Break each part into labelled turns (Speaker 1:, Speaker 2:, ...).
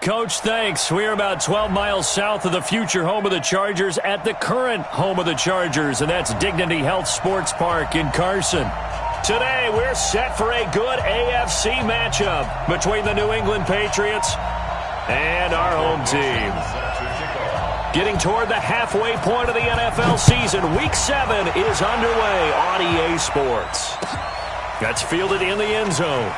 Speaker 1: Coach, thanks. We're about 12 miles south of the future home of the Chargers at the current home of the Chargers, and that's Dignity Health Sports Park in Carson. Today, we're set for a good AFC matchup between the New England Patriots and our home team. Getting toward the halfway point of the NFL season, Week 7 is underway on EA Sports. That's fielded in the end zone.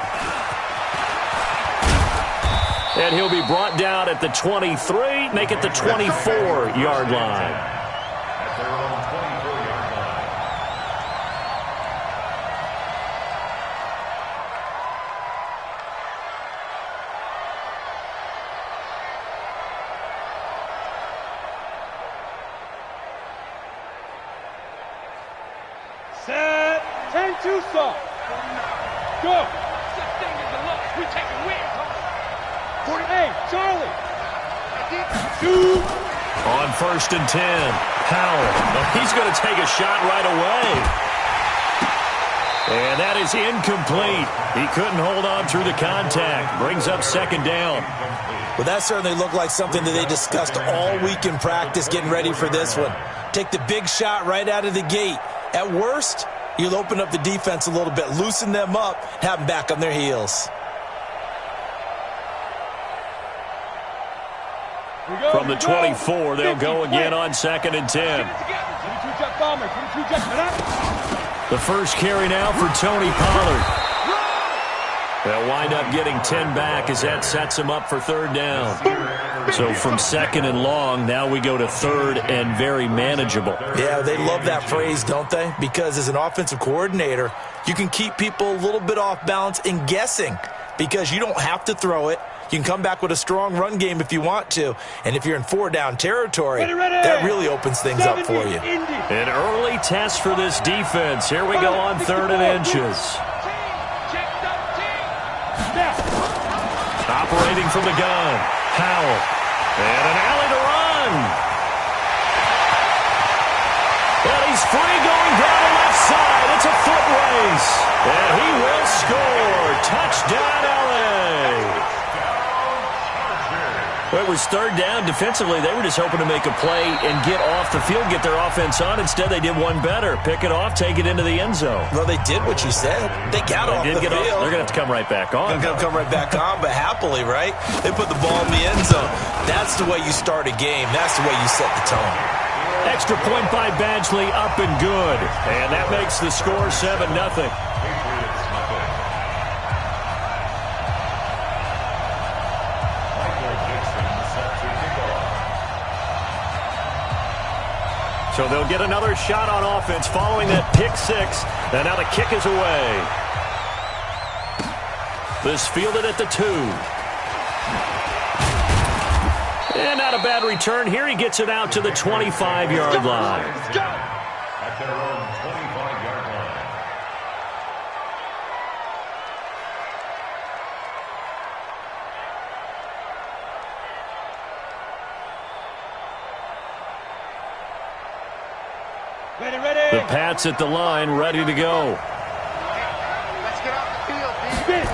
Speaker 1: And he'll be brought down at the 23, make it the 24-yard line.
Speaker 2: Set, 10-2 stop. Go. Such thing as a look. We taking wins, huh? Hey, Charlie.
Speaker 1: On 1st and 10, Powell. He's going to take a shot right away. And that is incomplete. He couldn't hold on through the contact. Brings up 2nd down.
Speaker 3: Well, that certainly looked like something that they discussed all week in practice getting ready for this one. Take the big shot right out of the gate. At worst, you'll open up the defense a little bit, loosen them up, have them back on their heels.
Speaker 1: From the 24, they'll go again on 2nd and 10. The first carry now for Tony Pollard. They'll wind up getting 10 back as that sets him up for 3rd down. So from 2nd and long, now we go to 3rd and very manageable.
Speaker 3: Yeah, they love that phrase, don't they? Because as an offensive coordinator, you can keep people a little bit off balance and guessing because you don't have to throw it. You can come back with a strong run game if you want to. And if you're in 4-down territory, that really opens things up for you.
Speaker 1: An early test for this defense. Here we go on 3rd and inches. Operating from the gun, Powell. And an alley to run. And he's free going down the left side. It's a foot race. And he will score. Touchdown, LA. Well, it was 3rd down. Defensively, they were just hoping to make a play and get off the field, get their offense on. Instead, they did one better. Pick it off, take it into the end zone.
Speaker 3: Well, they did what you said. They got off the field.
Speaker 1: They're going to have to come right back on.
Speaker 3: They're going to come right back on, but happily, right? They put the ball in the end zone. That's the way you start a game. That's the way you set the tone.
Speaker 1: Extra point by Badgley, up and good. And that makes the score 7-0. So they'll get another shot on offense following that pick 6. And now the kick is away. This fielded at the 2. And not a bad return. Here he gets it out to the 25-yard line.
Speaker 4: At their own 25-yard line.
Speaker 1: The Pats at the line, ready to go.
Speaker 2: Let's get off the field.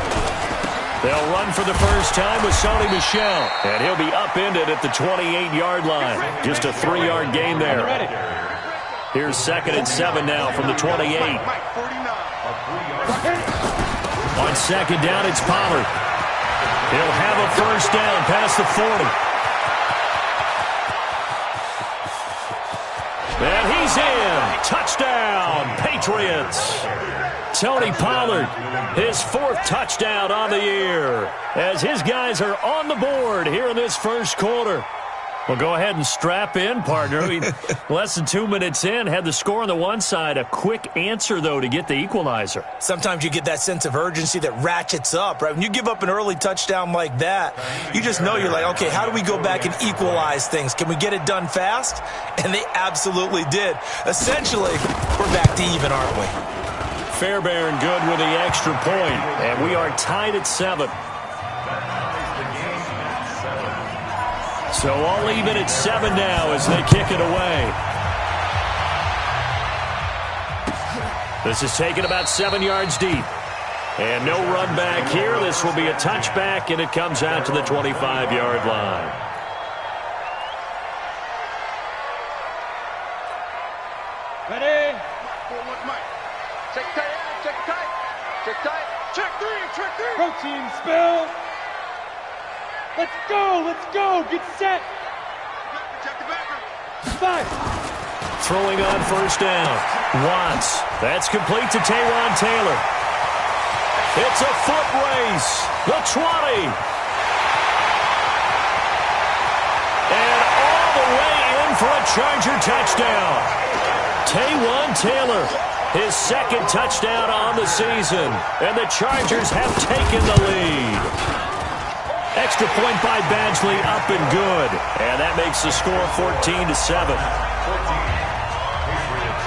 Speaker 1: They'll run for the first time with Sony Michel. And he'll be upended at the 28-yard line. Just a 3-yard gain there. Here's 2nd and 7 now from the 28. On 2nd down, it's Pollard. He'll have a first down past the 40. And he's in. Touchdown, Patriots. Tony Pollard, his 4th touchdown on the year, as his guys are on the board here in this first quarter. Well, go ahead and strap in, partner. Less than 2 minutes in, had the score on the one side. A quick answer, though, to get the equalizer.
Speaker 3: Sometimes you get that sense of urgency that ratchets up, right? When you give up an early touchdown like that, you just know you're like, okay, how do we go back and equalize things? Can we get it done fast? And they absolutely did. Essentially, we're back to even, aren't we?
Speaker 1: Fairbairn good with the extra point, and we are tied at 7. So all even at 7 now as they kick it away. This is taken about 7 yards deep. And no run back here. This will be a touchback, and it comes out to the 25-yard line.
Speaker 2: Ready?
Speaker 5: Check tight, check tight, check tight. Check three.
Speaker 2: Protein spill. Let's go. Get set.
Speaker 5: Check the backer.
Speaker 2: 5.
Speaker 1: Throwing on first down. Watts. That's complete to Taywan Taylor. It's a foot race. The 20. And all the way in for a Charger touchdown. Taywan Taylor, his second touchdown on the season. And the Chargers have taken the lead. Extra point by Badgley, up and good. And that makes the score 14-7.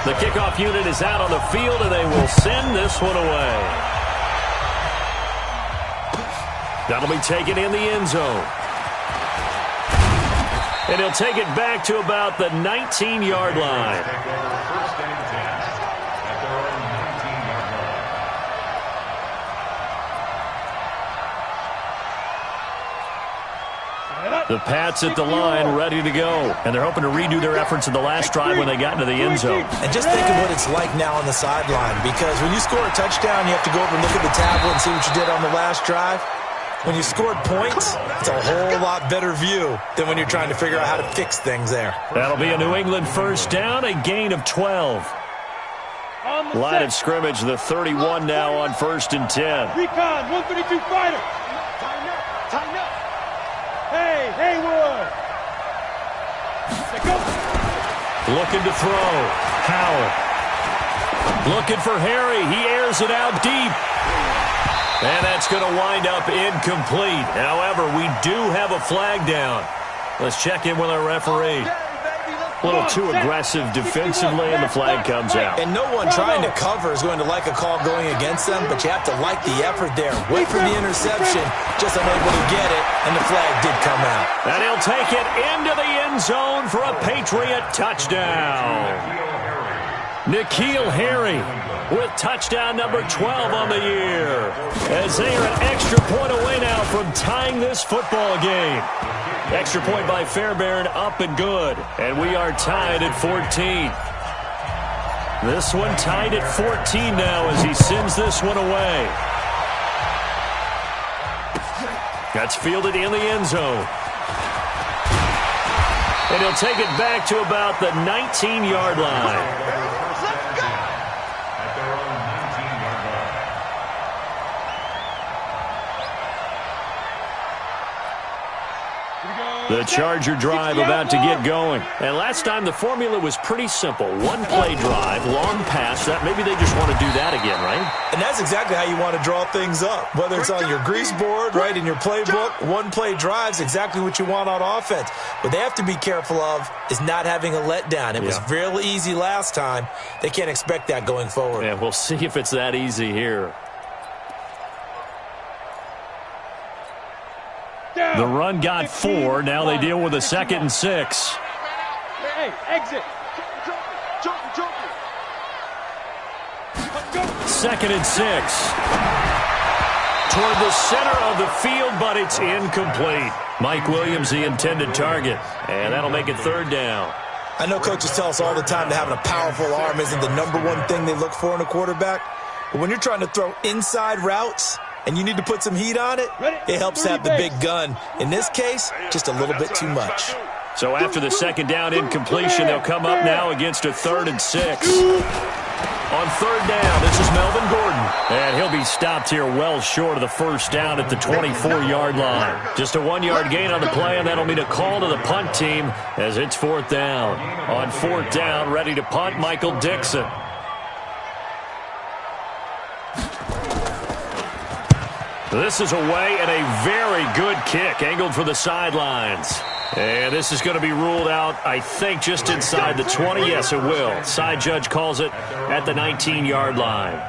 Speaker 1: The kickoff unit is out on the field, and they will send this one away. That'll be taken in the end zone. And he'll take it back to about the 19-yard line.
Speaker 4: First and 10 at their own 19-yard line.
Speaker 1: The Pats at the line, ready to go. And they're hoping to redo their efforts in the last drive when they got into the end zone.
Speaker 3: And just think of what it's like now on the sideline, because when you score a touchdown, you have to go over and look at the tablet and see what you did on the last drive. When you scored points, it's a whole lot better view than when you're trying to figure out how to fix things there.
Speaker 1: That'll be a New England first down, a gain of 12. Line of scrimmage, the 31 now on first and 10.
Speaker 2: Recon, 132 fighter.
Speaker 5: Tighten up.
Speaker 2: Hey, Haywood. Let's go.
Speaker 1: Looking to throw. Howell. Looking for Harry. He airs it out deep. And that's going to wind up incomplete. However, we do have a flag down. Let's check in with our referee. A little too aggressive defensively, and the flag comes out.
Speaker 3: And no one trying to cover is going to like a call going against them, but you have to like the effort there. Wait for the interception, just unable to get it, and the flag did come out.
Speaker 1: And he'll take it into the end zone for a Patriot touchdown. N'Keal Harry with touchdown number 12 on the year, as they are an extra point away now from tying this football game. Extra point by Fairbairn, up and good. And we are tied at 14. This one tied at 14 now as he sends this one away. That's fielded in the end zone. And he'll take it back to about the 19-yard line. The Charger drive about to get going. And last time the formula was pretty simple. One-play drive, long pass. That maybe they just want to do that again, right?
Speaker 3: And that's exactly how you want to draw things up. Whether it's on your grease board, right, in your playbook, one-play drive's exactly what you want on offense. What they have to be careful of is not having a letdown. It was fairly easy last time. They can't expect that going forward.
Speaker 1: Yeah, we'll see if it's that easy here. The run got 4. Now they deal with a 2nd and 6.
Speaker 2: Hey, exit.
Speaker 1: 2nd and 6. Toward the center of the field, but it's incomplete. Mike Williams, the intended target. And that'll make it 3rd down.
Speaker 3: I know coaches tell us all the time that having a powerful arm isn't the #1 thing they look for in a quarterback. But when you're trying to throw inside routes and you need to put some heat on it, it helps to have the big gun. In this case, just a little bit too much.
Speaker 1: So after the 2nd down incompletion, they'll come up now against a 3rd and 6. On 3rd down, this is Melvin Gordon. And he'll be stopped here well short of the 1st down at the 24-yard line. Just a 1-yard gain on the play, and that'll mean a call to the punt team as it's 4th down. On 4th down, ready to punt, Michael Dixon. This is away, and a very good kick, angled for the sidelines. And this is going to be ruled out, I think, just inside the 20. Yes, it will. Side judge calls it at the 19-yard line.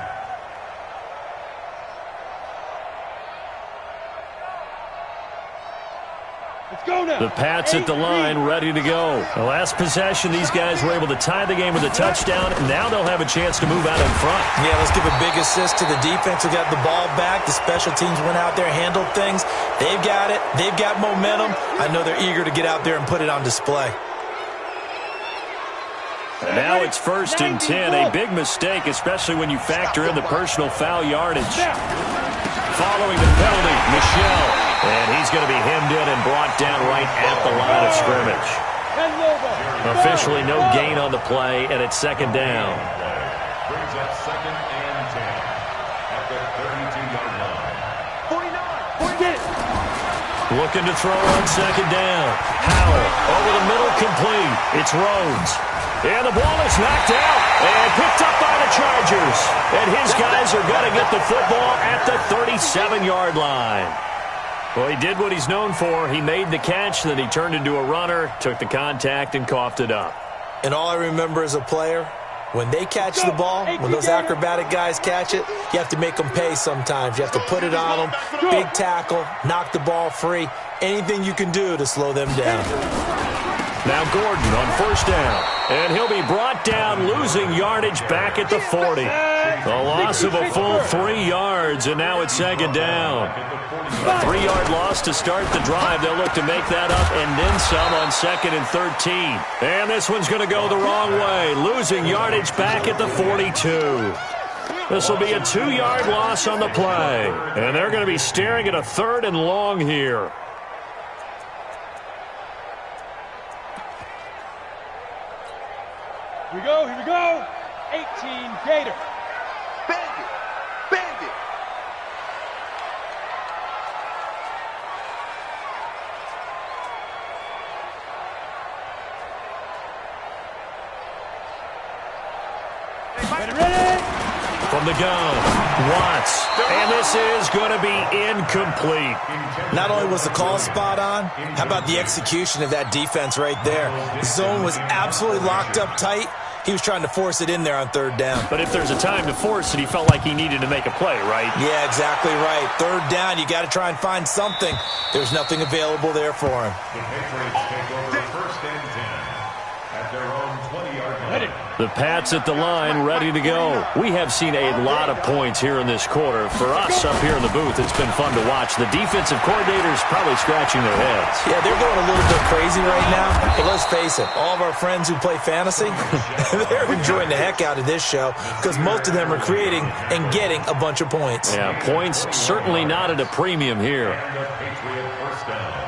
Speaker 2: Let's go,
Speaker 1: The Pats at the line, ready to go. The last possession, these guys were able to tie the game with a touchdown. Now they'll have a chance to move out in front.
Speaker 3: Yeah, let's give a big assist to the defense who got the ball back. The special teams went out there, handled things. They've got it. They've got momentum. I know they're eager to get out there and put it on display.
Speaker 1: And now it's 1st and 10. A big mistake, especially when you factor in the personal foul yardage. Following the penalty, Michel. And he's going to be hemmed in and brought down right at the line of scrimmage. Officially no gain on the play, and it's 2nd down.
Speaker 4: Brings up 2nd and 10 at the 32-yard line.
Speaker 5: 49.
Speaker 1: Looking to throw on 2nd down. Howell over the middle, complete. It's Rhodes. And the ball is knocked out and picked up by the Chargers. And his guys are going to get the football at the 37-yard line. Well, he did what he's known for. He made the catch, then he turned into a runner, took the contact, and coughed it up.
Speaker 3: And all I remember as a player, when they catch the ball, when those acrobatic guys catch it, you have to make them pay sometimes. You have to put it on them, big tackle, knock the ball free, anything you can do to slow them down.
Speaker 1: Now Gordon on 1st down, and he'll be brought down, losing yardage back at the 40. A loss of a full 3 yards, and now it's 2nd down. A 3-yard loss to start the drive. They'll look to make that up and then some on 2nd and 13. And this one's going to go the wrong way, losing yardage back at the 42. This will be a 2-yard loss on the play, and they're going to be staring at a 3rd and long here.
Speaker 2: Here we go. 18, Gator.
Speaker 5: Bandit. Bandit.
Speaker 2: Ready?
Speaker 1: From the gun, Watts. And this is going to be incomplete.
Speaker 3: Not only was the call spot on, how about the execution of that defense right there? The zone was absolutely locked up tight. He was trying to force it in there on 3rd down.
Speaker 1: But if there's a time to force it, he felt like he needed to make a play, right?
Speaker 3: Yeah, exactly right. 3rd down, you got to try and find something. There's nothing available there for him.
Speaker 4: The Patriots take over 1st and 10 at their own 20-yard line.
Speaker 1: The Pats at the line, ready to go. We have seen a lot of points here in this quarter. For us up here in the booth, it's been fun to watch. The defensive coordinators probably scratching their heads.
Speaker 3: Yeah, they're going a little bit crazy right now. But let's face it, all of our friends who play fantasy, they're enjoying the heck out of this show because most of them are creating and getting a bunch of points.
Speaker 1: Yeah, points certainly not at a premium here.
Speaker 4: And a Patriot 1st down.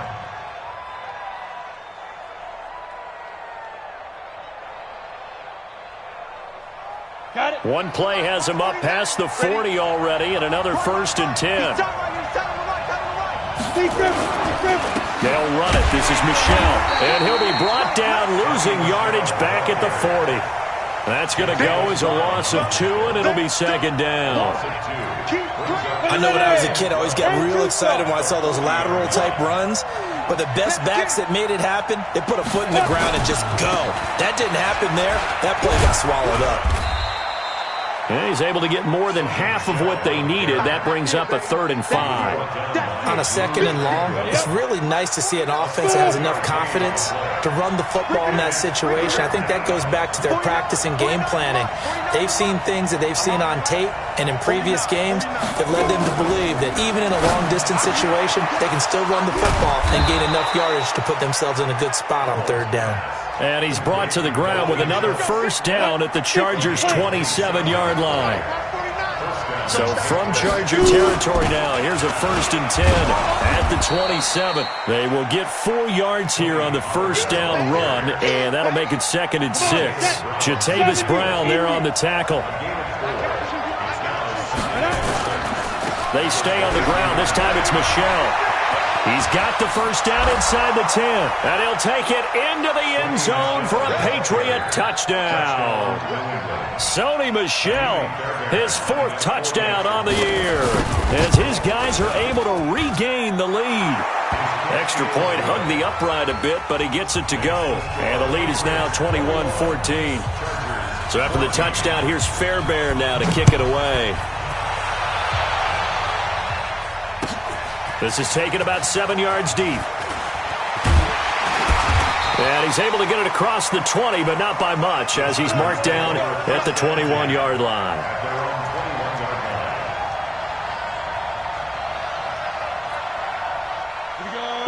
Speaker 2: Got it.
Speaker 1: One play has him up past the 40 already, and another 1st and 10. They'll run it. This is Michel. And he'll be brought down, losing yardage back at the 40. That's going to go as a loss of 2, and it'll be 2nd down.
Speaker 3: I know when I was a kid, I always got real excited when I saw those lateral-type runs. But the best backs that made it happen, they put a foot in the ground and just go. That didn't happen there. That play got swallowed up.
Speaker 1: And he's able to get more than half of what they needed. That brings up a 3rd and 5.
Speaker 3: On a 2nd and long, it's really nice to see an offense that has enough confidence to run the football in that situation. I think that goes back to their practice and game planning. They've seen things that they've seen on tape and in previous games that led them to believe that even in a long-distance situation, they can still run the football and gain enough yardage to put themselves in a good spot on 3rd down.
Speaker 1: And he's brought to the ground with another 1st down at the Chargers' 27-yard line. So from Charger territory now, here's a 1st and 10 at the 27. They will get 4 yards here on the 1st down run, and that'll make it 2nd and 6. Jatavis Brown there on the tackle. They stay on the ground. This time it's Michel. He's got the 1st down inside the 10, and he'll take it into the end zone for a Patriot touchdown. Sony Michel, his 4th touchdown on the year, as his guys are able to regain the lead. Extra point hugged the upright a bit, but he gets it to go, and the lead is now 21-14. So after the touchdown, here's Fairbairn now to kick it away. This is taken about 7 yards deep. And he's able to get it across the 20, but not by much, as he's marked down at the 21-yard line.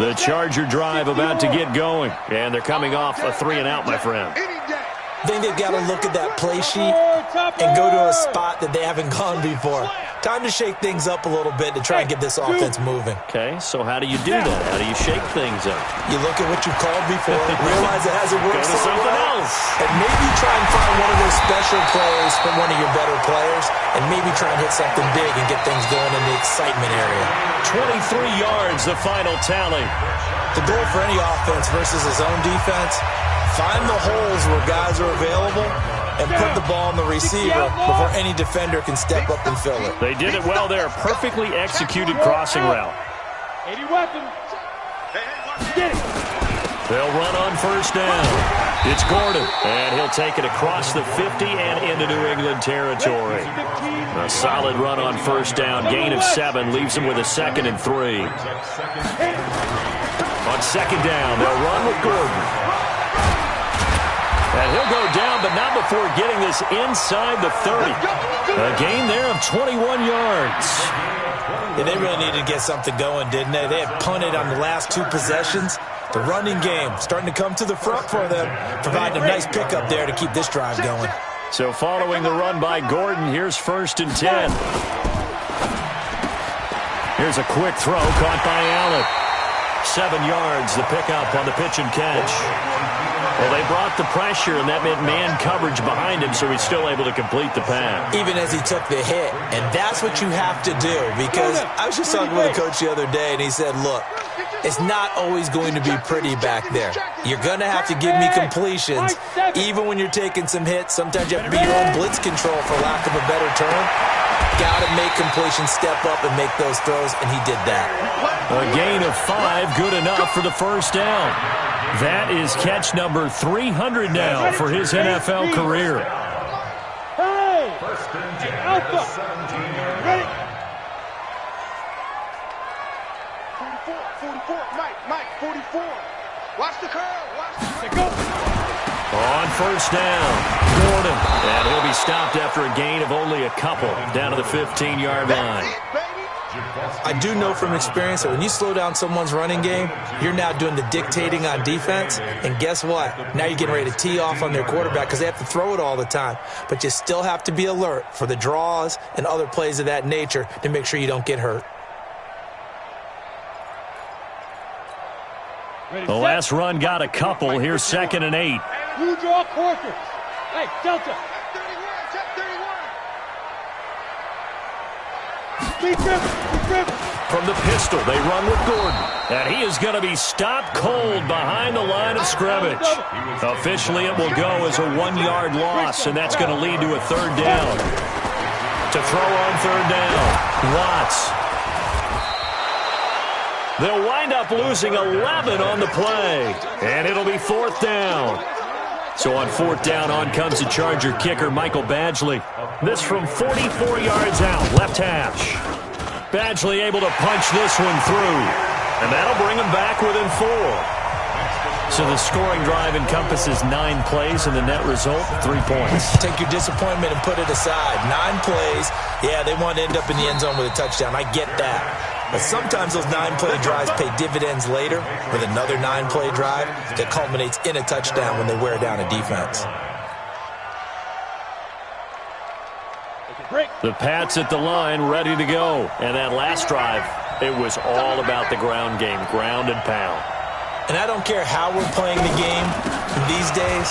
Speaker 1: The Charger drive about to get going, and they're coming off a 3-and-out, my friend.
Speaker 3: I think they've got to look at that play sheet and go to a spot that they haven't gone before. Time to shake things up a little bit to try and get this offense moving.
Speaker 1: Okay, so how do you do that? How do you shake things up?
Speaker 3: You look at what you called before, realize it hasn't worked
Speaker 1: Go to
Speaker 3: so
Speaker 1: something
Speaker 3: well,
Speaker 1: else.
Speaker 3: and maybe try and find one of those special plays from one of your better players, and maybe try and hit something big and get things going in the excitement area.
Speaker 1: 23 yards, the final tally.
Speaker 3: The goal for any offense versus his own defense, find the holes where guys are available and put the ball on the receiver before any defender can step up and fill it.
Speaker 1: They did it well there. Perfectly executed crossing route.
Speaker 2: 80 weapons. Get it.
Speaker 1: They'll run on first down. It's Gordon, and he'll take it across the 50 and into New England territory. A solid run on first down. Gain of 7 leaves him with a 2nd and 3. On second down, they'll run with Gordon. And he'll go down, but not before getting this inside the 30. A gain there of 21 yards.
Speaker 3: Yeah, they really needed to get something going, didn't they? They had punted on the last 2 possessions. The running game starting to come to the front for them, providing a nice pickup there to keep this drive going.
Speaker 1: So following the run by Gordon, here's 1st and 10. Here's a quick throw caught by Allen. 7 yards, the pickup on the pitch and catch. Well, they brought the pressure, and that meant man coverage behind him, so he's still able to complete the pass.
Speaker 3: Even as he took the hit, and that's what you have to do, because I was just talking with a coach the other day, and he said, look, it's not always going to be pretty back there. You're going to have to give me completions, even when you're taking some hits. Sometimes you have to be your own blitz control, for lack of a better term. Got to make completions, step up, and make those throws, and he did that.
Speaker 1: A gain of 5, good enough for the first down. That is catch number 300 now for his NFL career.
Speaker 2: Hey! Alpha! Ready?
Speaker 5: 44, Mike, 44. Watch the curl, watch the
Speaker 2: Go!
Speaker 1: On first down, Gordon. And he'll be stopped after a gain of only a couple, down to the 15-yard line.
Speaker 3: I do know from experience that when you slow down someone's running game, you're now doing the dictating on defense. And guess what? Now you're getting ready to tee off on their quarterback because they have to throw it all the time. But you still have to be alert for the draws and other plays of that nature to make sure you don't get hurt.
Speaker 1: The last run got a couple. Here's 2nd and 8.
Speaker 2: You draw quarters. Hey, Delta.
Speaker 1: From the pistol, they run with Gordon. And he is going to be stopped cold behind the line of scrimmage. Officially, it will go as a 1-yard loss, and that's going to lead to a 3rd down. To throw on 3rd down, Watts. They'll wind up losing 11 on the play, and it'll be 4th down. So on 4th down, on comes the Charger kicker, Michael Badgley. This from 44 yards out, left hash. Badgley able to punch this one through, and that'll bring him back within 4. So the scoring drive encompasses 9 plays, and the net result, 3 points.
Speaker 3: Take your disappointment and put it aside. 9 plays, yeah, they want to end up in the end zone with a touchdown. I get that. But sometimes those 9-play drives pay dividends later with another 9-play drive that culminates in a touchdown when they wear down a defense.
Speaker 1: The Pats at the line, ready to go. And that last drive, it was all about the ground game, ground and pound.
Speaker 3: And I don't care how we're playing the game these days,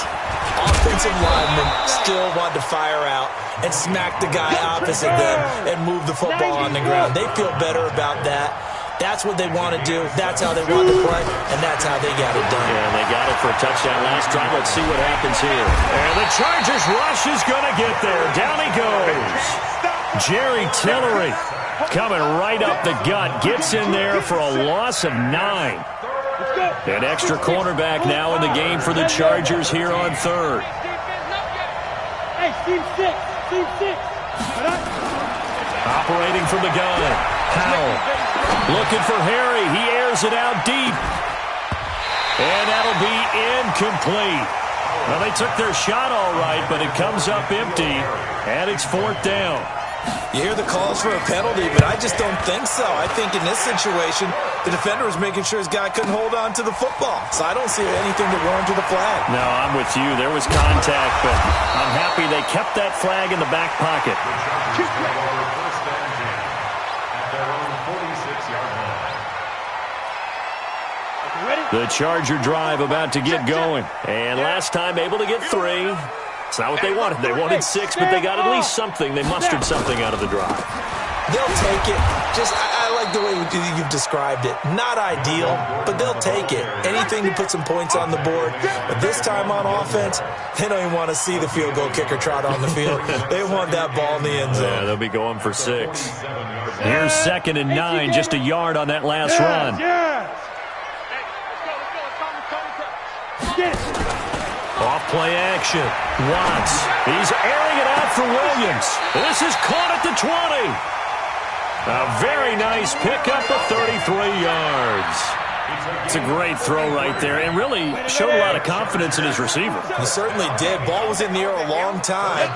Speaker 3: offensive linemen still want to fire out and smack the guy opposite them and move the football on the ground. They feel better about that. That's what they want to do. That's how they want to play, and that's how they got it done.
Speaker 1: Yeah, they got it for a touchdown last drive. Let's see what happens here. And the Chargers rush is going to get there. Down he goes. Jerry Tillery coming right up the gut. Gets in there for a loss of 9. An extra cornerback now in the game for the Chargers here on 3rd.
Speaker 2: Hey, team 6. Team 6.
Speaker 1: Operating from the gun. Powell looking for Harry. He airs it out deep. And that'll be incomplete. Well, they took their shot all right, but it comes up empty, and it's 4th down.
Speaker 3: You hear the calls for a penalty, but I just don't think so. I think in this situation, the defender was making sure his guy couldn't hold on to the football. So I don't see anything that warranted the flag.
Speaker 1: No, I'm with you. There was contact, but I'm happy they kept that flag in the back pocket. The Charger drive about to get going. And last time able to get 3. It's not what they wanted. They wanted 6, but they got at least something. They mustered something out of the drive.
Speaker 3: They'll take it. I like the way you've described it. Not ideal, but they'll take it. Anything to put some points on the board. But this time on offense, they don't even want to see the field goal kicker trot on the field. They want that ball in the end zone.
Speaker 1: Yeah, they'll be going for 6. Here's 2nd and 9, just a yard on that last run. Off play action. Watts. He's airing it out for Williams. This is caught at the 20. A very nice pickup of 33 yards. It's a great throw right there and really showed a lot of confidence in his receiver.
Speaker 3: He certainly did. Ball was in the air a long time,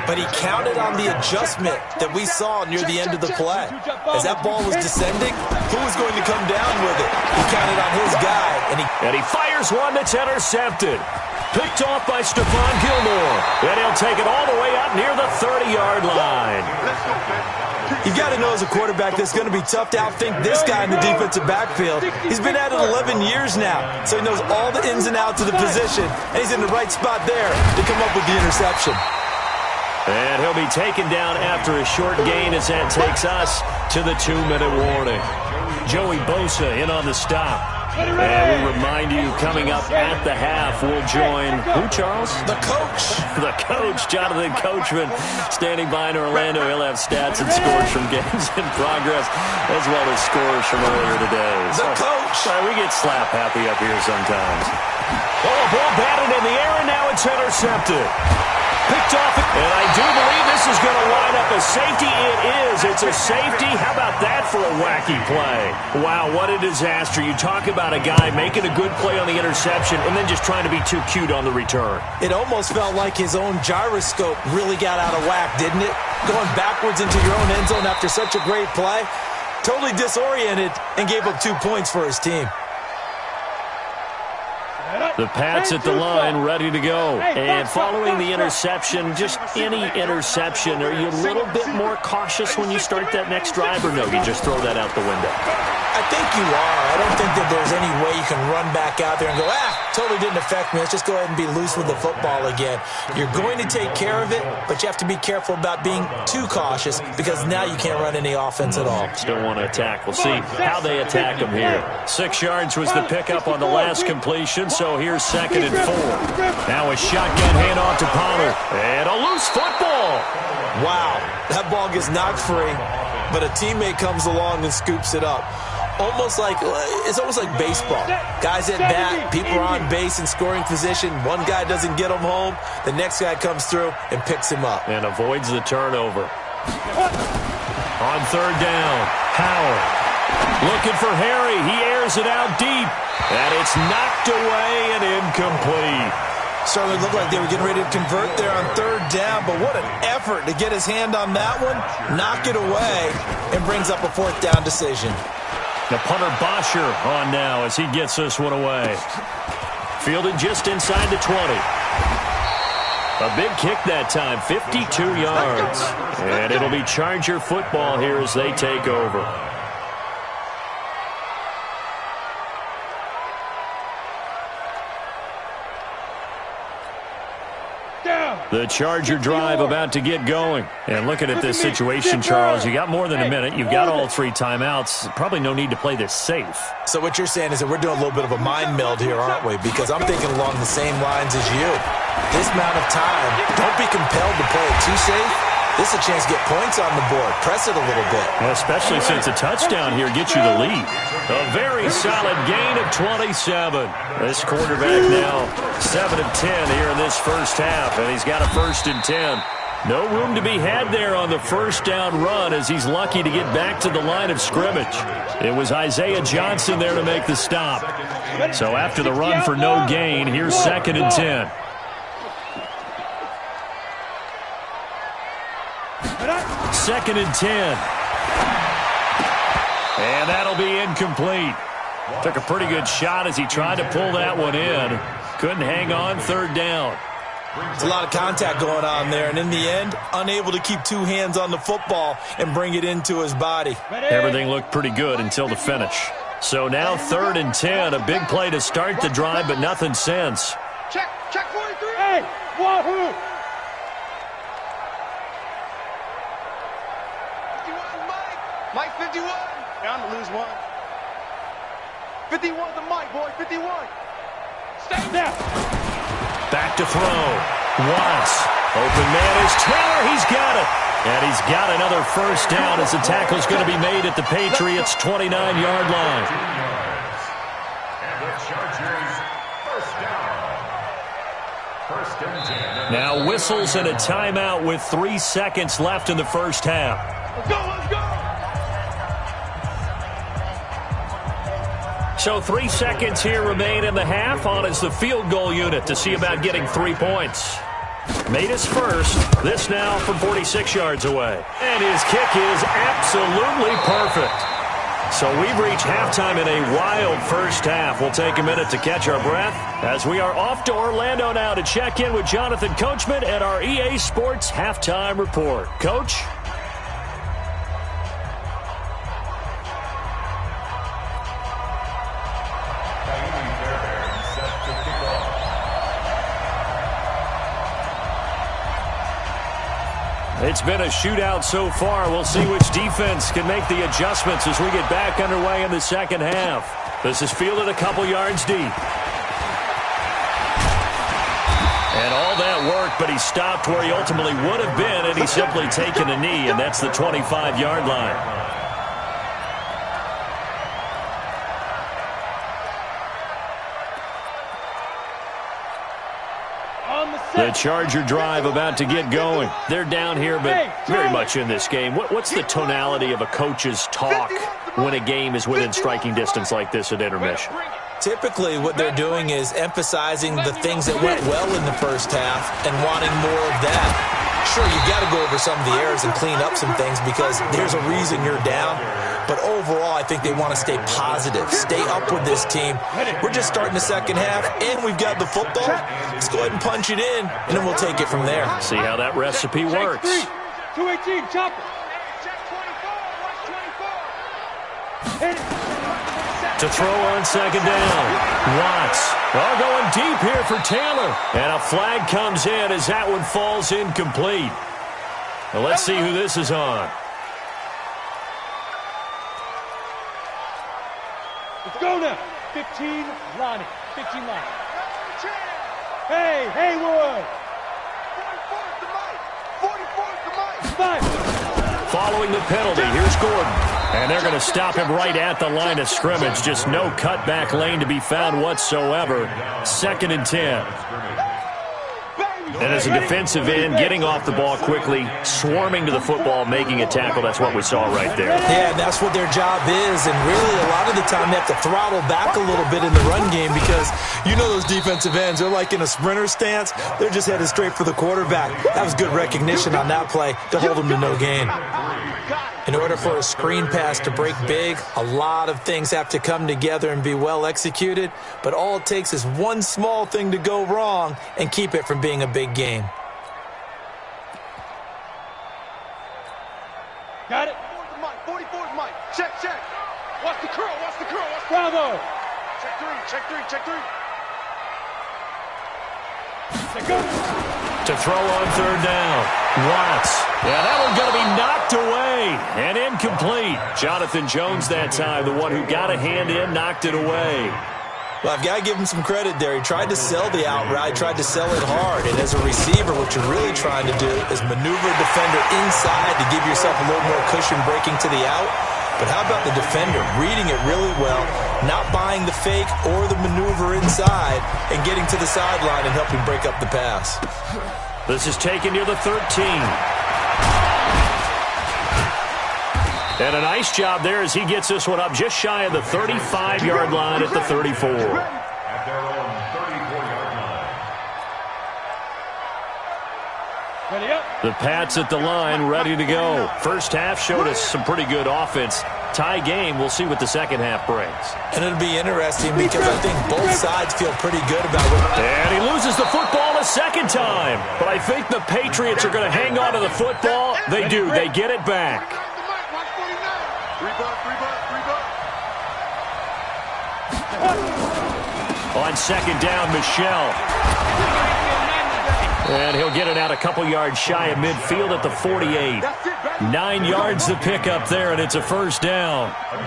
Speaker 3: but he counted on the adjustment that we saw near the end of the play. As that ball was descending, who was going to come down with it? He counted on his guy,
Speaker 1: and he fires one that's intercepted. Picked off by Stephon Gilmore. And he'll take it all the way up near the 30-yard line.
Speaker 3: You've got to know as a quarterback that's going to be tough to outthink this guy in the defensive backfield. He's been at it 11 years now, so he knows all the ins and outs of the position, and he's in the right spot there to come up with the interception.
Speaker 1: And he'll be taken down after a short gain as that takes us to the 2-minute warning. Joey Bosa in on the stop. And we remind you, coming up at the half, we'll join who, Charles?
Speaker 3: The coach.
Speaker 1: The coach, Jonathan Coachman, standing by in Orlando. He'll have stats and scores from games in progress, as well as scores from earlier today.
Speaker 3: The coach.
Speaker 1: We get slap happy up here sometimes. Oh, ball batted in the air, and now it's intercepted. Picked off, and I do believe this is going to line up a safety. It is. It's a safety. How about that for a wacky play? Wow, what a disaster. You talk about a guy making a good play on the interception and then just trying to be too cute on the return.
Speaker 3: It almost felt like his own gyroscope really got out of whack, didn't it? Going backwards into your own end zone after such a great play. Totally disoriented and gave up 2 points for his team.
Speaker 1: The Pats at the line, ready to go. And following the interception, just any interception, are you a little bit more cautious when you start that next drive, or no, you just throw that out the window?
Speaker 3: I think you are. I don't think that there's any way you can run back out there and go, totally didn't affect me. Let's just go ahead and be loose with the football again. You're going to take care of it, but you have to be careful about being too cautious because now you can't run any offense at all.
Speaker 1: Still want to attack. We'll see how they attack them here. 6 yards was the pickup on the last completion, so here's 2nd and 4. Now a shotgun handoff to Pollard. And a loose football.
Speaker 3: Wow, that ball gets knocked free, but a teammate comes along and scoops it up. It's almost like baseball. Guys at bat, people are on base in scoring position. One guy doesn't get him home. The next guy comes through and picks him up.
Speaker 1: And avoids the turnover. On 3rd down, Howard. Looking for Harry. He airs it out deep. And it's knocked away and incomplete.
Speaker 3: Certainly looked like they were getting ready to convert there on 3rd down, but what an effort to get his hand on that one, knock it away, and brings up a 4th down decision.
Speaker 1: The punter Bosher on now as he gets this one away. Fielded just inside the 20. A big kick that time, 52 yards. And it'll be Charger football here as they take over. The Charger drive about to get going. And looking at this situation, Charles, you got more than a minute. You've got all 3 timeouts. Probably no need to play this safe.
Speaker 3: So what you're saying is that we're doing a little bit of a mind meld here, aren't we? Because I'm thinking along the same lines as you. This amount of time, don't be compelled to play it too safe. This is a chance to get points on the board. Press it a little bit.
Speaker 1: Well, especially since a touchdown here gets you the lead. A very solid gain of 27. This quarterback now 7 of 10 here in this first half, and he's got a 1st and 10. No room to be had there on the first down run as he's lucky to get back to the line of scrimmage. It was Isaiah Johnson there to make the stop. So after the run for no gain, here's 2nd and 10. Second and 10. And that'll be incomplete. Took a pretty good shot as he tried to pull that one in. Couldn't hang on 3rd down.
Speaker 3: It's a lot of contact going on there, and in the end, unable to keep 2 hands on the football and bring it into his body.
Speaker 1: Everything looked pretty good until the finish. So now 3rd and 10, a big play to start the drive, but nothing since.
Speaker 5: Check 43.
Speaker 2: Hey, wahoo!
Speaker 5: 51, Mike 51. Down to lose 1. 51 to Mike, boy, 51. Stay
Speaker 2: Now.
Speaker 1: Back to throw. Watts. Open man is Taylor. He's got it. And he's got another first down as the tackle's going to be made at the Patriots' 29-yard line.
Speaker 4: And the Chargers, first down. 1st and 10.
Speaker 1: Now whistles and a timeout with 3 seconds left in the first half.
Speaker 5: Let's go, let's go.
Speaker 1: So 3 seconds here remain in the half. On is the field goal unit to see about getting 3 points. Made his first. This now from 46 yards away. And his kick is absolutely perfect. So we've reached halftime in a wild first half. We'll take a minute to catch our breath as we are off to Orlando now to check in with Jonathan Coachman at our EA Sports Halftime Report. Coach? It's been a shootout so far. We'll see which defense can make the adjustments as we get back underway in the second half. This is fielded a couple yards deep. And all that work, but he stopped where he ultimately would have been, and he's simply taken a knee, and that's the 25-yard line. The Charger drive about to get going. They're down here, but very much in this game. What's the tonality of a coach's talk when a game is within striking distance like this at intermission?
Speaker 3: Typically, what they're doing is emphasizing the things that went well in the first half and wanting more of that. Sure, you've got to go over some of the errors and clean up some things because there's a reason you're down. But overall, I think they want to stay positive, stay up with this team. We're just starting the second half, and we've got the football. Let's go ahead and punch it in, and then we'll take it from there.
Speaker 1: See how that recipe works.
Speaker 2: 218, chopper.
Speaker 5: Check 24, watch 24.
Speaker 1: To throw on second down. Watts. Well, going deep here for Taylor. And a flag comes in as that one falls incomplete. Well, let's see who this is on.
Speaker 2: Let's go now. 15, Lonnie. 15, Lonnie. Hey, Haywood.
Speaker 5: 44's to Mike. 44's to Mike.
Speaker 2: 5.
Speaker 1: Following the penalty, here's Gordon. And they're going to stop him right at the line of scrimmage. Just no cutback lane to be found whatsoever. 2nd and 10. And as a defensive end, getting off the ball quickly, swarming to the football, making a tackle, that's what we saw right there.
Speaker 3: Yeah, that's what their job is, and really a lot of the time they have to throttle back a little bit in the run game because you know those defensive ends, they're like in a sprinter stance. They're just headed straight for the quarterback. That was good recognition on that play to hold them to no gain. In order for a screen pass to break big, a lot of things have to come together and be well executed, but all it takes is one small thing to go wrong and keep it from being a big game.
Speaker 2: Got it.
Speaker 5: 44's Mike. 44's Mike. Check. Watch the curl.
Speaker 2: Bravo.
Speaker 5: Check 3.
Speaker 2: Let's go.
Speaker 1: To throw on third down. Watts. Yeah, that one's going to be knocked away and incomplete. Jonathan Jones that time, the one who got a hand in, knocked it away.
Speaker 3: Well, I've got to give him some credit there. He tried to sell the outright, tried to sell it hard. And as a receiver, what you're really trying to do is maneuver a defender inside to give yourself a little more cushion breaking to the out. But how about the defender reading it really well, not buying the fake or the maneuver inside, and getting to the sideline and helping break up the pass?
Speaker 1: This is taken near the 13. And a nice job there as he gets this one up just shy of the 35-yard line at the 34.
Speaker 4: At their own 34-yard line.
Speaker 2: Ready up.
Speaker 1: The Pats at the line, ready to go. First half showed us some pretty good offense. Tie game, we'll see what the second half brings.
Speaker 3: And it'll be interesting because I think both sides feel pretty good about what...
Speaker 1: And he loses the football a second time. But I think the Patriots are going to hang on to the football. They do. They get it back. On second down, Michelle. And he'll get it out a couple yards shy of midfield at the 48. 9 yards to pick up there, and it's a first down.
Speaker 2: 8-3.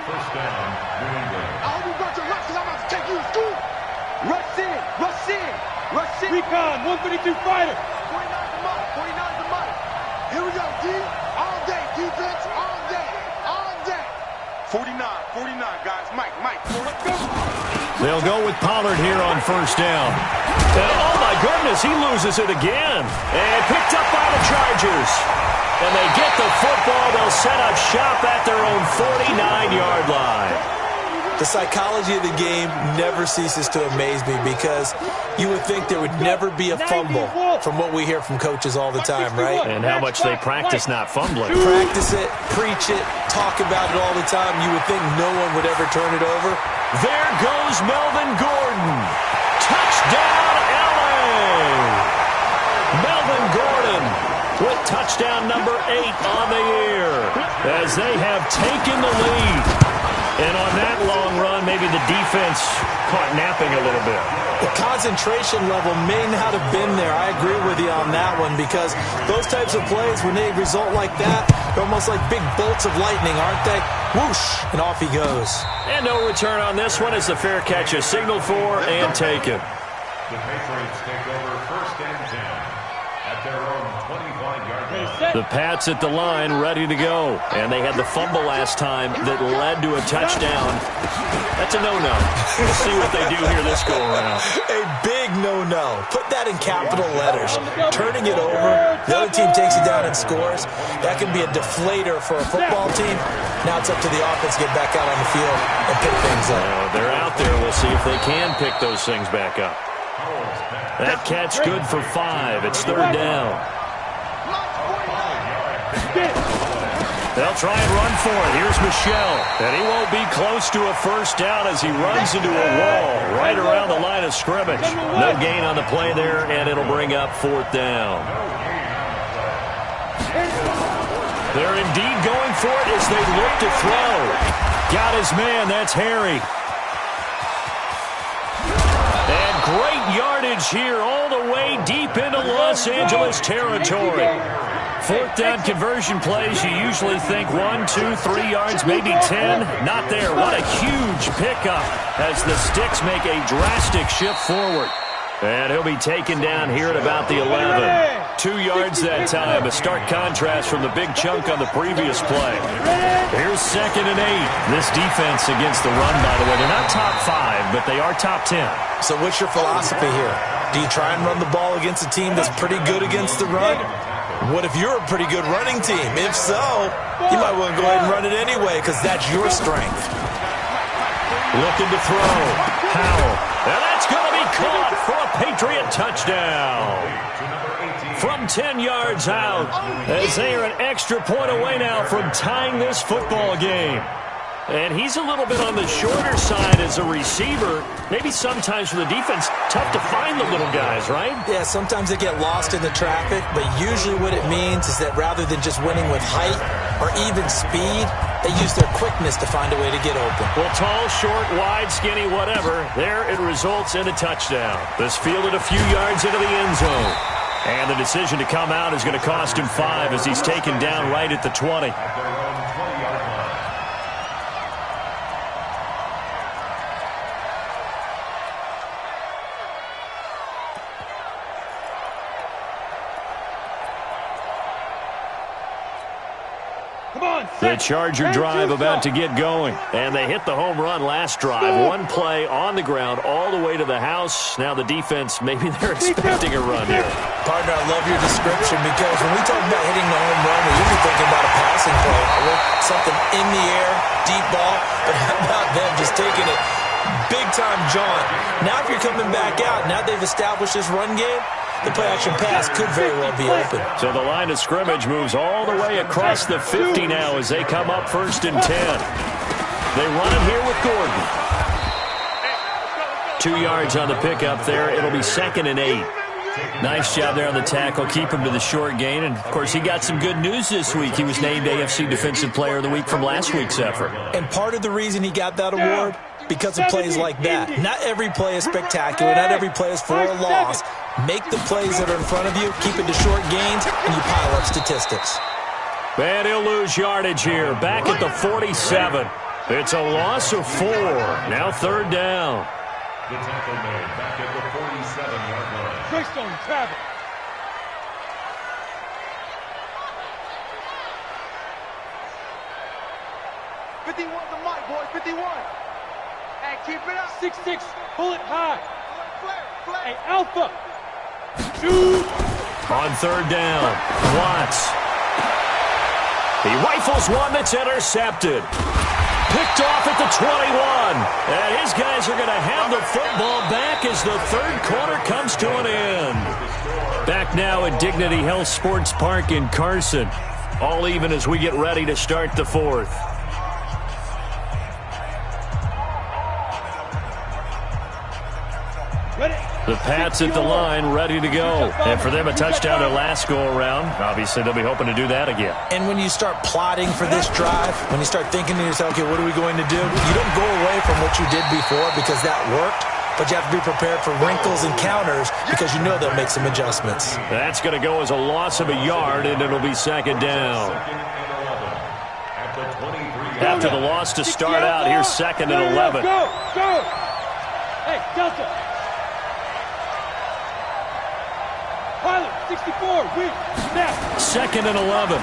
Speaker 4: First down, New England.
Speaker 5: I hope you got your rush, because I'm about to take you to school. Rush in, rush in, rush in.
Speaker 2: Recon, 152 fighter.
Speaker 5: 49's the money, 49's the money. Here we go, D. All day, defense, all day, all day. 49, guys. Mike. Let's go.
Speaker 1: They'll go with Pollard here on first down. And oh my goodness, he loses it again. And picked up by the Chargers. And they get the football. They'll set up shop at their own 49-yard line.
Speaker 3: The psychology of the game never ceases to amaze me because you would think there would never be a fumble from what we hear from coaches all the time, right?
Speaker 1: And how much they practice not fumbling.
Speaker 3: Practice it, preach it, talk about it all the time. You would think no one would ever turn it over.
Speaker 1: There goes Melvin Gordon. Touchdown, LA! Melvin Gordon with touchdown number 8 on the year as they have taken the lead. And on that long run, maybe the defense caught napping a little bit.
Speaker 3: The concentration level may not have been there. I agree with you on that one because those types of plays, when they result like that, they're almost like big bolts of lightning, aren't they? Whoosh, and off he goes.
Speaker 1: And no return on this one as the fair catch is signaled for and taken.
Speaker 4: The Patriots take over first and 10 at their own 25-yard line.
Speaker 1: The Pats at the line, ready to go. And they had the fumble last time that led to a touchdown. That's a no-no. We'll see what they do here this go-around.
Speaker 3: A big no-no. Put that in capital letters. Turning it over, the other team takes it down and scores. That can be a deflator for a football team. Now it's up to the offense to get back out on the field and pick things up.
Speaker 1: They're out there. We'll see if they can pick those things back up. That catch good for 5. It's third down. They'll try and run for it. Here's Michelle. And he won't be close to a first down as he runs into a wall right around the line of scrimmage. No gain on the play there, and it'll bring up fourth down. They're indeed going for it as they look to throw. Got his man. That's Harry. And great yardage here all the way deep into Los Angeles territory. Fourth down conversion plays, you usually think 1, 2, 3 yards, maybe 10. Not there. What a huge pickup as the Sticks make a drastic shift forward. And he'll be taken down here at about the 11. 2 yards that time, a stark contrast from the big chunk on the previous play. Here's second and 8. This defense against the run, by the way, they're not top 5, but they are top 10.
Speaker 3: So what's your philosophy here? Do you try and run the ball against a team that's pretty good against the run? What if you're a pretty good running team? If so, you might want to go ahead and run it anyway because that's your strength.
Speaker 1: Looking to throw. Howell. And that's going to be caught for a Patriot touchdown. From 10 yards out as they are an extra point away now from tying this football game. And he's a little bit on the shorter side as a receiver. Maybe sometimes for the defense, tough to find the little guys, right?
Speaker 3: Yeah, sometimes they get lost in the traffic, but usually what it means is that rather than just winning with height or even speed, they use their quickness to find a way to get open.
Speaker 1: Well, tall, short, wide, skinny, whatever, there it results in a touchdown. This fielded a few yards into the end zone. And the decision to come out is going to cost him 5 as he's taken down right at the 20. The Charger drive about to get going. And they hit the home run last drive. One play on the ground all the way to the house. Now the defense, maybe they're expecting a run here.
Speaker 3: Partner, I love your description because when we talk about hitting the home run, we're usually thinking about a passing play. Something in the air, deep ball. But how about them just taking it big-time jaunt? Now if you're coming back out, now they've established this run game, the play-action pass could very well be open.
Speaker 1: So the line of scrimmage moves all the way across the 50 now as they come up 1st and 10. They run it here with Gordon. 2 yards on the pickup there. It'll be 2nd and 8. Nice job there on the tackle. Keep him to the short gain. And, of course, he got some good news this week. He was named AFC Defensive Player of the Week from last week's effort.
Speaker 3: And part of the reason he got that award, because of plays like that. Not every play is spectacular. Not every play is for a loss. Make the plays that are in front of you, keep it to short gains, and you pile up statistics.
Speaker 1: And he'll lose yardage here. Back at the 47. It's a loss of 4. Now 3rd down.
Speaker 4: The tackle made back at the 47-yard line.
Speaker 2: Greystone travel.
Speaker 5: The mic, boys. 51. Hey, keep it up.
Speaker 2: 6'6", pull it high.
Speaker 5: Flare.
Speaker 2: Hey, Alpha. Shoot.
Speaker 1: On 3rd down, Watts. He rifles one that's intercepted. Picked off at the 21. And his guys are going to have the football back as the 3rd quarter comes to an end. Back now at Dignity Health Sports Park in Carson. All even as we get ready to start the 4th. The Pats at the line, ready to go. And for them, a touchdown their last go-around. Obviously, they'll be hoping to do that again.
Speaker 3: And when you start plotting for this drive, when you start thinking to yourself, okay, what are we going to do? You don't go away from what you did before because that worked, but you have to be prepared for wrinkles and counters because you know they'll make some adjustments.
Speaker 1: That's going to go as a loss of a yard, and it'll be 2nd down. After the loss to start out, here's 2nd and 11.
Speaker 2: Go. Hey, Delta. Pilot, 64, weak, snap.
Speaker 1: 2nd and 11.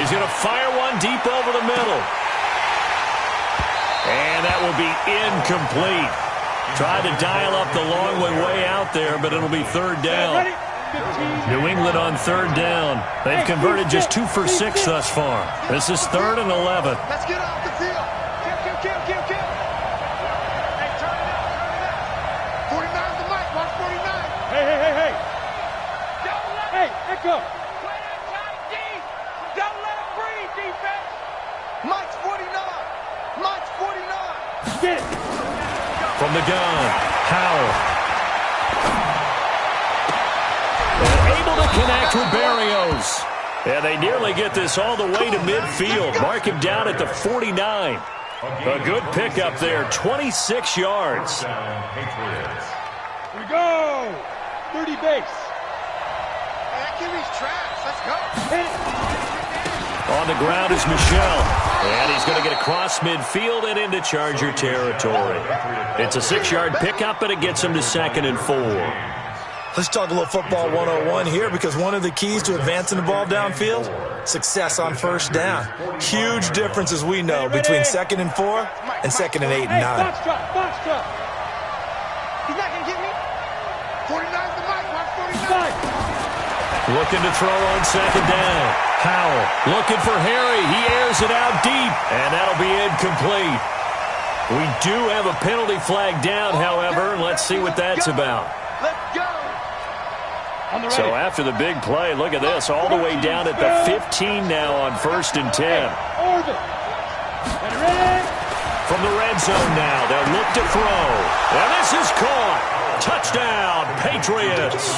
Speaker 1: He's going to fire one deep over the middle. And that will be incomplete. Tried to dial up the long way out there, but it'll be 3rd down. New England on 3rd down. They've converted just 2 for 6 thus far. This is 3rd and 11.
Speaker 5: Let's get off the field. Kill. Hey, turn it out. 49's the mic. Watch 49.
Speaker 2: Hey. Hey, Echo.
Speaker 5: Don't let him breathe, defense. Mike's 49.
Speaker 2: Get it.
Speaker 1: From the gun, Howell. They're able to connect with Barrios. And they nearly get this all the way to midfield. Mark him down at the 49. A good pickup there, 26 yards.
Speaker 2: Here we go. 30 base.
Speaker 5: Hey, that QB's trash. Let's go.
Speaker 2: Hit it.
Speaker 1: On the ground is Michelle. And he's going to get across midfield and into Charger territory. It's a 6-yard pickup, but it gets him to 2nd and 4.
Speaker 3: Let's talk a little football 101 here because one of the keys to advancing the ball downfield, success on 1st down. Huge difference, as we know, between 2nd and 4 and 2nd and 8 and 9.
Speaker 2: Box drop.
Speaker 5: He's not going to get me. 49's the mic. Watch 49.
Speaker 1: Looking to throw on 2nd down. Howell looking for Harry. He airs it out deep, and that'll be incomplete. We do have a penalty flag down, however, and let's see what that's about.
Speaker 5: Let's go.
Speaker 1: So after the big play, look at this, all the way down at the 15 now on 1st and 10.
Speaker 2: Orbit. Ready?
Speaker 1: From the red zone now, they'll look to throw. And this is caught. Touchdown, Patriots.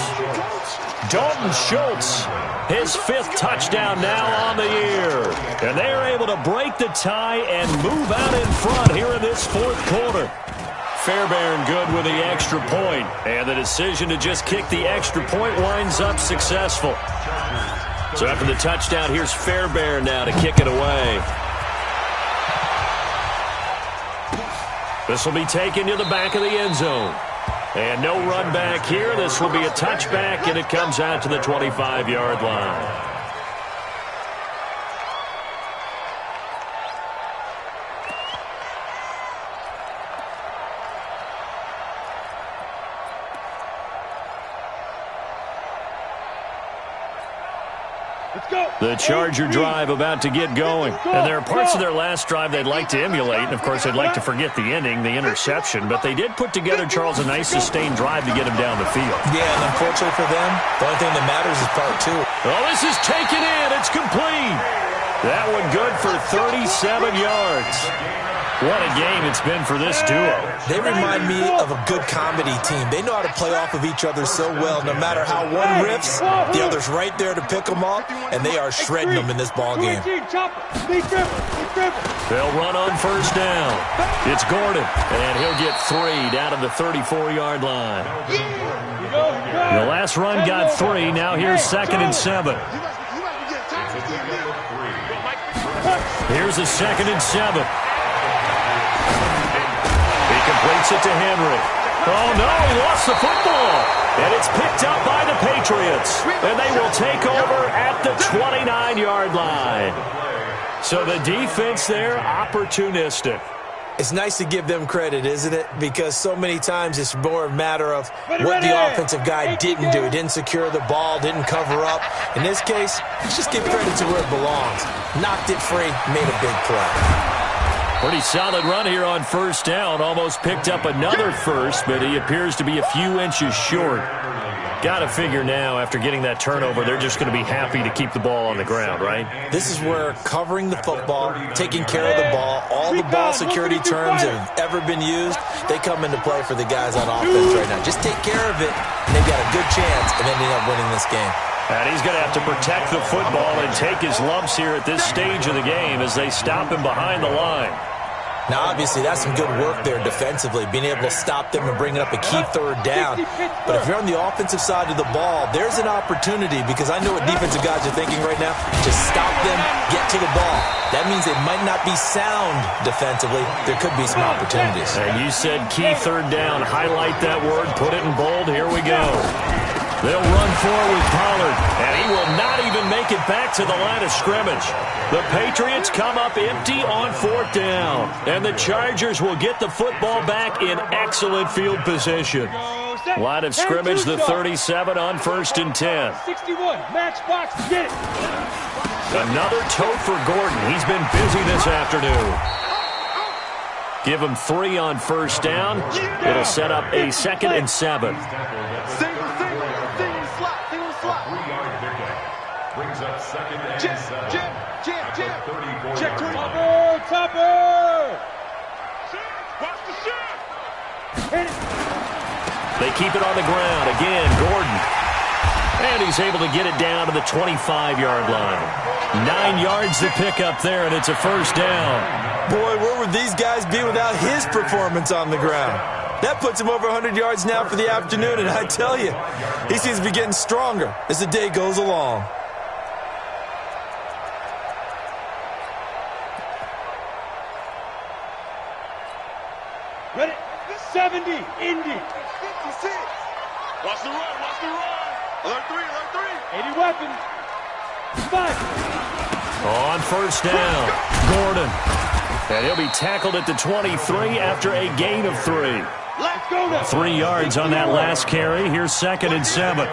Speaker 1: Dalton Schultz, his 5th touchdown now on the year. And they are able to break the tie and move out in front here in this 4th quarter. Fairbairn good with the extra point, and the decision to just kick the extra point winds up successful. So after the touchdown, here's Fairbairn now to kick it away. This will be taken to the back of the end zone. And no run back here. This will be a touchback, and it comes out to the 25-yard line. The Charger drive about to get going. And there are parts of their last drive they'd like to emulate. And, of course, they'd like to forget the ending, the interception. But they did put together, Charles, a nice sustained drive to get him down the field.
Speaker 3: Yeah, and unfortunately for them, the only thing that matters is part 2.
Speaker 1: Oh, this is taken in. It's complete. That one good for 37 yards. What a game it's been for this duo.
Speaker 3: They remind me of a good comedy team. They know how to play off of each other so well. No matter how one riffs, the other's right there to pick them up, and they are shredding them in this ball game.
Speaker 1: They'll run on first down. It's Gordon, and he'll get 3 down to the 34-yard line. The last run got 3. Now here's 2nd and 7. Here's a 2nd and 7. Completes it to Henry. Oh, no, he lost the football. And it's picked up by the Patriots. And they will take over at the 29-yard line. So the defense there, opportunistic.
Speaker 3: It's nice to give them credit, isn't it? Because so many times it's more a matter of what the offensive guy didn't do. He didn't secure the ball, didn't cover up. In this case, let's just give credit to where it belongs. Knocked it free, made a big play.
Speaker 1: Pretty solid run here on first down. Almost picked up another first, but he appears to be a few inches short. Got to figure now, after getting that turnover, they're just going to be happy to keep the ball on the ground, right?
Speaker 3: This is where covering the football, taking care of the ball, all the ball security terms that have ever been used, they come into play for the guys on offense right now. Just take care of it, and they've got a good chance of ending up winning this game.
Speaker 1: And he's going to have to protect the football and take his lumps here at this stage of the game as they stop him behind the line.
Speaker 3: Now, obviously, that's some good work there defensively, being able to stop them and bring up a key third down. But if you're on the offensive side of the ball, there's an opportunity, because I know what defensive guys are thinking right now. Just stop them, get to the ball. That means they might not be sound defensively. There could be some opportunities.
Speaker 1: And you said key third down. Highlight that word. Put it in bold. Here we go. They'll run forward with Pollard, and he will not even make it back to the line of scrimmage. The Patriots come up empty on 4th down, and the Chargers will get the football back in excellent field position. Line of scrimmage, the 37 on 1st and 10.
Speaker 2: 61, matchbox, get it.
Speaker 1: Another tote for Gordon. He's been busy this afternoon. Give him 3 on first down. It'll set up a 2nd and 7.
Speaker 4: Brings up 2nd and 7.
Speaker 2: Check Topper!
Speaker 5: Watch the shot!
Speaker 1: They keep it on the ground. Again, Gordon. And he's able to get it down to the 25-yard line. 9 yards to pick up there, and it's a first down.
Speaker 3: Boy, where would these guys be without his performance on the ground? That puts him over 100 yards now for the afternoon, and I tell you, he seems to be getting stronger as the day goes along.
Speaker 2: Ready? 70, Indy.
Speaker 5: 56. Watch the run, watch the run. Alert 3, alert 3.
Speaker 2: 80 weapons. 5.
Speaker 1: On first down, Gordon. And he'll be tackled at the 23 after a gain of 3.
Speaker 2: Let's go now.
Speaker 1: 3 yards on that last carry. Here's 2nd and 7.
Speaker 2: Ready?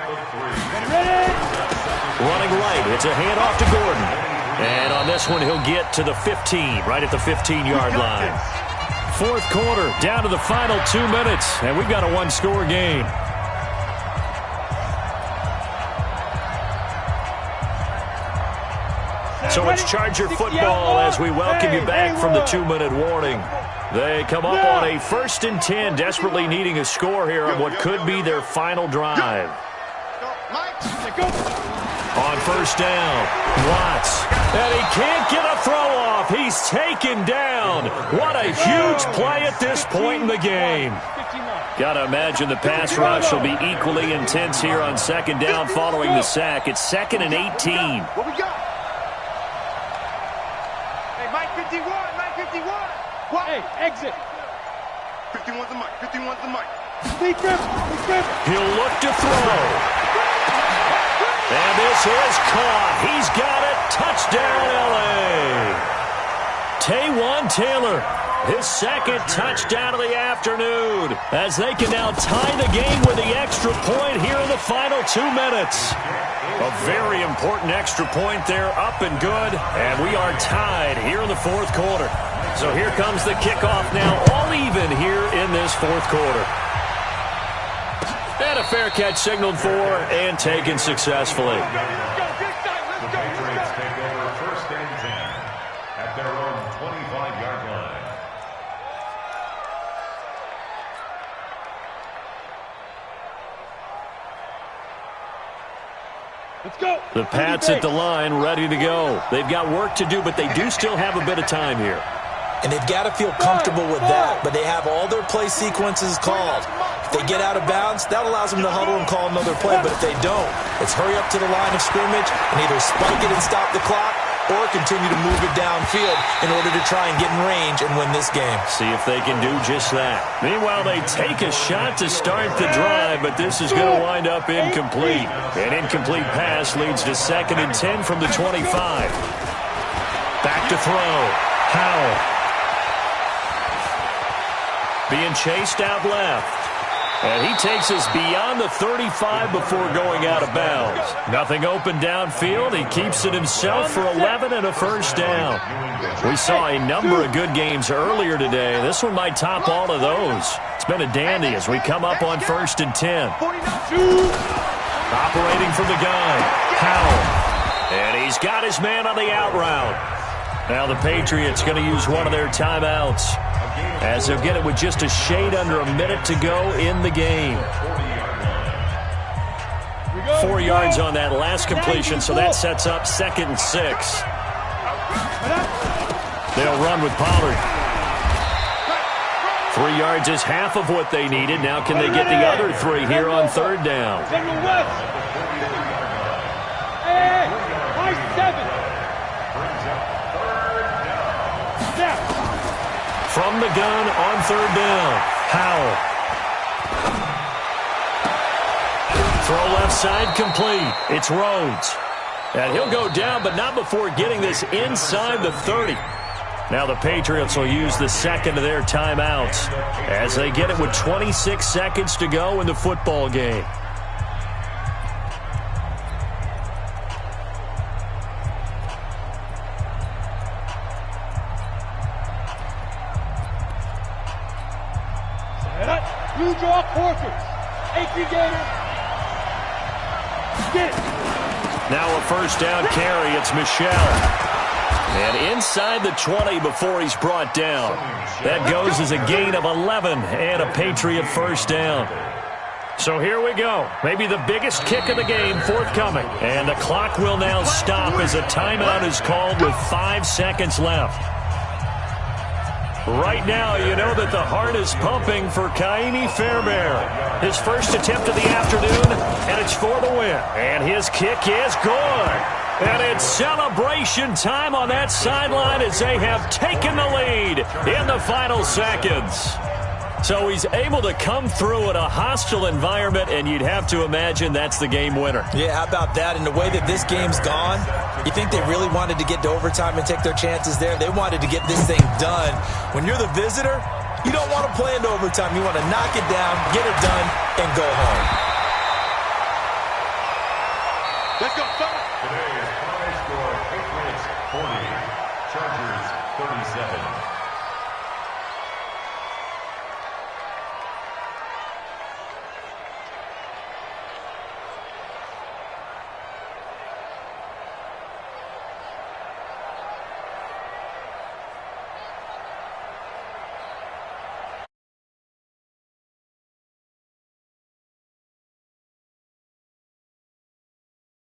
Speaker 1: Running right. It's a handoff to Gordon. And on this one, he'll get to the 15, right at the 15-yard line. 4th quarter, down to the final 2 minutes, and we've got a one-score game. So it's Charger football as we welcome you back from the 2-minute warning. They come up on a 1st and 10, desperately needing a score here on what could be their final drive. On first down, Watts. And he can't get a throw off. He's taken down. What a huge play at this point in the game. Got to imagine the pass rush will be equally intense here on 2nd down following the sack. It's 2nd and 18.
Speaker 5: What we got? Hey, Mike 51, Mike 51. What?
Speaker 2: Hey, exit.
Speaker 5: 51's the mic, 51's the mic.
Speaker 1: He'll look to throw. And this is caught. He's got it. Touchdown, L.A. Taywan Taylor, his 2nd touchdown of the afternoon, as they can now tie the game with the extra point here in the final 2 minutes. A very important extra point there, up and good, and we are tied here in the fourth quarter. So here comes the kickoff now, all even here in this fourth quarter. And a fair catch signaled for and taken successfully.
Speaker 4: The Patriots take over first and 10 at their own 25-yard line.
Speaker 2: Let's go.
Speaker 1: The Pats at the line, ready to go. They've got work to do, but they do still have a bit of time here.
Speaker 3: And they've got to feel comfortable with that, but they have all their play sequences called. If they get out of bounds, that allows them to huddle and call another play, but if they don't, it's hurry up to the line of scrimmage and either spike it and stop the clock or continue to move it downfield in order to try and get in range and win this game.
Speaker 1: See if they can do just that. Meanwhile, they take a shot to start the drive, but this is going to wind up incomplete. An incomplete pass leads to 2nd and 10 from the 25. Back to throw. Howell. Being chased out left. And he takes us beyond the 35 before going out of bounds. Nothing open downfield. He keeps it himself for 11 and a first down. We saw a number of good games earlier today. This one might top all of those. It's been a dandy as we come up on 1st and 10. Operating from the gun, Howell. And he's got his man on the out route. Now the Patriots going to use one of their timeouts, as they'll get it with just a shade under a minute to go in the game. 4 yards on that last completion, so that sets up 2nd and 6. They'll run with Pollard. 3 yards is half of what they needed. Now can they get the other 3 here on 3rd down? From the gun on 3rd down, Howell. Throw left side complete. It's Rhodes. And he'll go down, but not before getting this inside the 30. Now the Patriots will use the 2nd of their timeouts as they get it with 26 seconds to go in the football game.
Speaker 2: You draw quarters. Gator. Get it.
Speaker 1: Now a first down carry. It's Michel. And inside the 20 before he's brought down. That goes as a gain of 11 and a Patriot first down. So here we go. Maybe the biggest kick of the game forthcoming. And the clock will now stop as a timeout is called with 5 seconds left. Right now, you know that the heart is pumping for Kaimi Fairbairn. His first attempt of the afternoon, and it's for the win. And his kick is good. And it's celebration time on that sideline as they have taken the lead in the final seconds. So he's able to come through in a hostile environment, and you'd have to imagine that's the game winner.
Speaker 3: Yeah, how about that? And the way that this game's gone, you think they really wanted to get to overtime and take their chances there? They wanted to get this thing done. When you're the visitor, you don't want to play into overtime. You want to knock it down, get it done, and go home.
Speaker 5: Let's go, fellas.
Speaker 4: Today's final score, Patriots 40, Chargers 37.